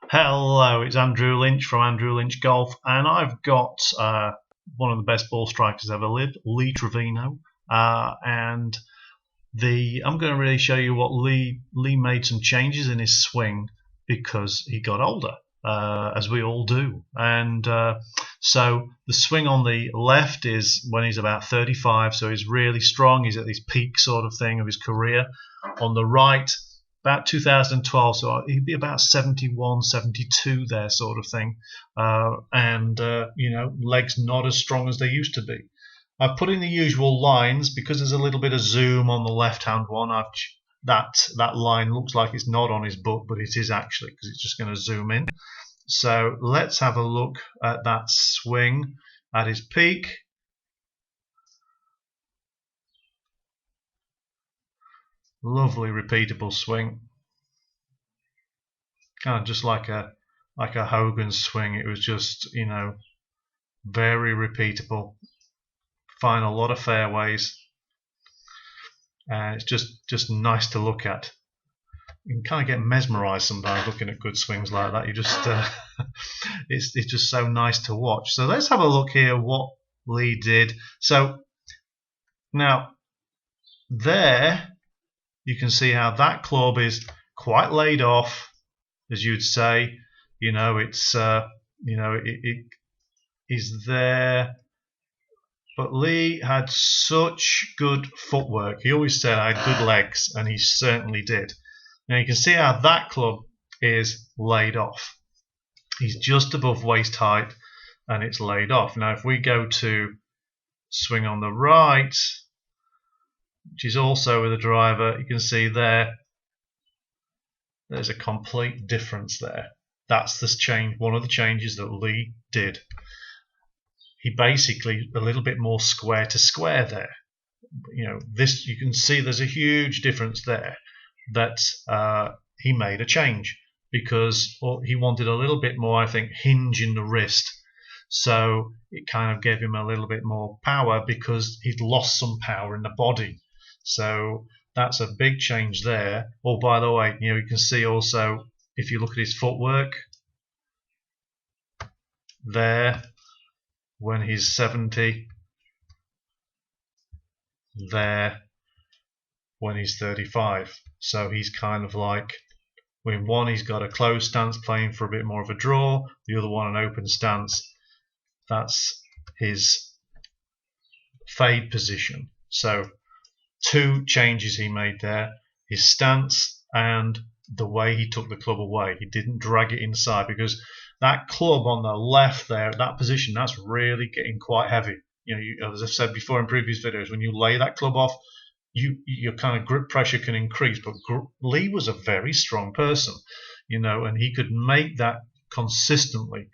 Hello, it's Andrew Lynch from Andrew Lynch Golf, and I've got one of the best ball strikers ever lived, Lee Trevino, and I'm going to really show you what Lee made some changes in his swing because he got older, as we all do, and so the swing on the left is when he's about 35, so he's really strong. He's at this peak sort of thing of his career. On the right, about 2012, so he'd be about 71, 72 there, sort of thing, and legs not as strong as they used to be. I've put in the usual lines because there's a little bit of zoom on the left-hand one. That line looks like it's not on his book, but it is actually because it's just going to zoom in. So let's have a look at that swing at his peak. Lovely repeatable swing, kind of just like a Hogan swing. It was just very repeatable. Find a lot of fairways, and it's just nice to look at. You can kind of get mesmerized sometimes looking at good swings like that. You just it's just so nice to watch. So let's have a look here what Lee did. So now there you can see how that club is quite laid off, as you'd say. It's it is there, but Lee had such good footwork. He always said I had good legs, and he certainly did. Now you can see how that club is laid off. He's just above waist height, and it's laid off. Now if we go to swing on the right, which is also with a driver, you can see there's a complete difference there. That's this change, one of the changes that Lee did. He basically a little bit more square to square there. This, you can see there's a huge difference there, that he made a change because he wanted a little bit more, I think, hinge in the wrist. So it kind of gave him a little bit more power because he'd lost some power in the body. So that's a big change there. Oh, by the way, you can see also, if you look at his footwork there, when he's 70, there when he's 35. So he's kind of like, when one he's got a closed stance playing for a bit more of a draw, the other one an open stance. That's his fade position. So two changes he made there: his stance and the way he took the club away. He didn't drag it inside, because that club on the left there, that position, that's really getting quite heavy. As I've said before in previous videos, when you lay that club off, your kind of grip pressure can increase. But Lee was a very strong person, and he could make that consistently.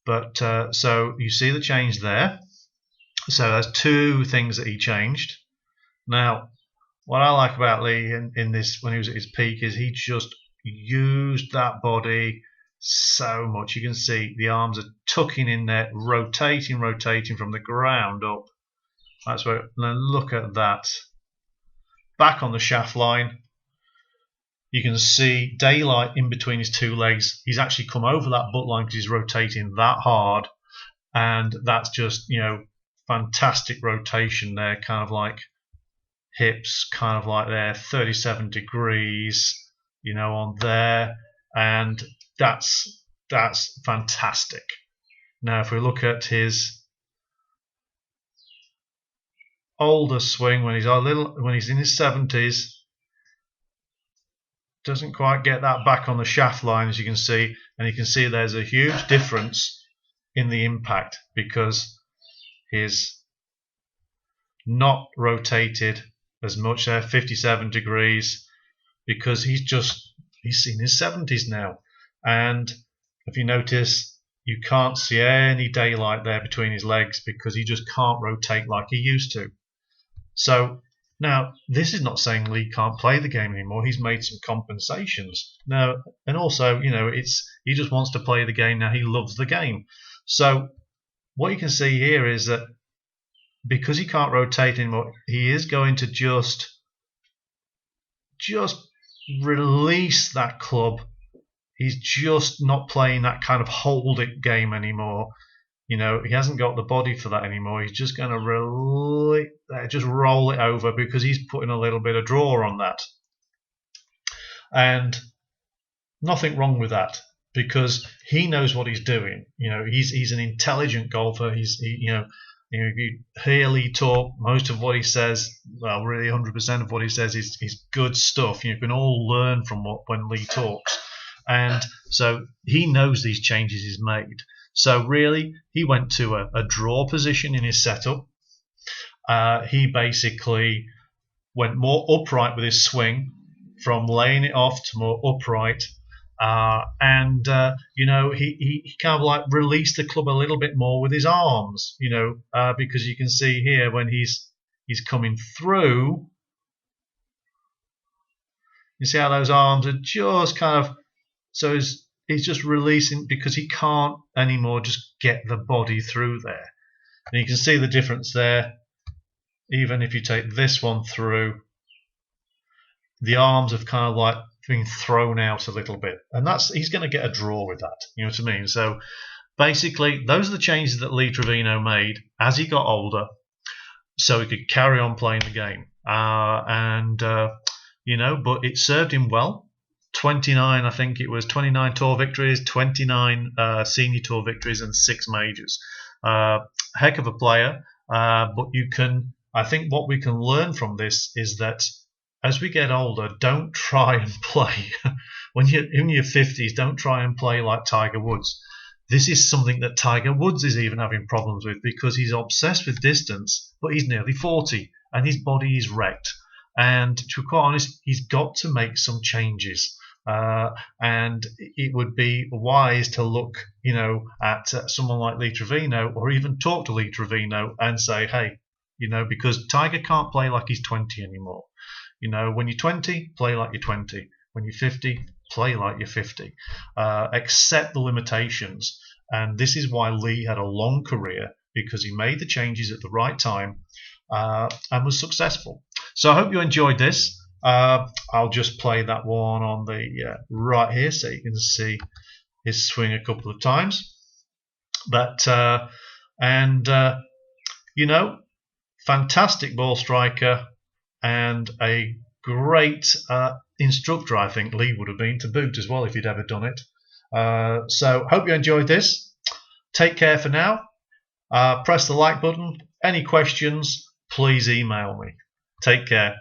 But so you see the change there. So there's two things that he changed. Now, what I like about Lee in this, when he was at his peak, is he just used that body so much. You can see the arms are tucking in there, rotating from the ground up. That's where, now look at that. Back on the shaft line, you can see daylight in between his two legs. He's actually come over that butt line because he's rotating that hard, and that's just, fantastic rotation there, kind of like hips, kind of like there, 37 degrees, on there, and that's fantastic. Now if we look at his older swing, when he's in his 70s, doesn't quite get that back on the shaft line, as you can see, and you can see there's a huge difference in the impact because he's not rotated as much there, 57 degrees, because he's in his 70s now. And if you notice, you can't see any daylight there between his legs because he just can't rotate like he used to. So now, this is not saying Lee can't play the game anymore. He's made some compensations now, and also, he just wants to play the game now. He loves the game. So what you can see here is that because he can't rotate anymore, he is going to just release that club he's just not playing that kind of hold it game anymore. You know, he hasn't got the body for that anymore. He's just going to just roll it over because he's putting a little bit of draw on that. And nothing wrong with that because he knows what he's doing. You know, he's an intelligent golfer. You know, if you hear Lee talk, most of what he says, well, really 100% of what he says is good stuff. You can all learn from when Lee talks. And so he knows these changes he's made. So really, he went to a draw position in his setup. He basically went more upright with his swing, from laying it off to more upright. You know, he kind of like released the club a little bit more with his arms, you know, because you can see here when he's coming through, you see how those arms are just kind of, so he's just releasing because he can't anymore just get the body through there. And you can see the difference there. Even if you take this one through, the arms have kind of like been thrown out a little bit, and he's going to get a draw with that. You know what I mean? So basically, those are the changes that Lee Trevino made as he got older, so he could carry on playing the game. You know, but it served him well. 29, I think it was 29 tour victories, 29 senior tour victories, and 6 majors. Heck of a player. But I think what we can learn from this is that as we get older, don't try and play when you're in your 50s. Don't try and play like Tiger Woods. This is something that Tiger Woods is even having problems with because he's obsessed with distance, but he's nearly 40 and his body is wrecked. And to be quite honest, he's got to make some changes. And it would be wise to look, you know, at someone like Lee Trevino, or even talk to Lee Trevino and say, hey, you know, because Tiger can't play like he's 20 anymore. You know, when you're 20, play like you're 20. When you're 50, play like you're 50. Accept the limitations. And this is why Lee had a long career, because he made the changes at the right time and was successful. So I hope you enjoyed this. I'll just play that one on the right here so you can see his swing a couple of times. But you know, fantastic ball striker and a great instructor, I think Lee would have been to boot as well if he'd ever done it. So hope you enjoyed this. Take care for now. Press the like button. Any questions, please email me. Take care.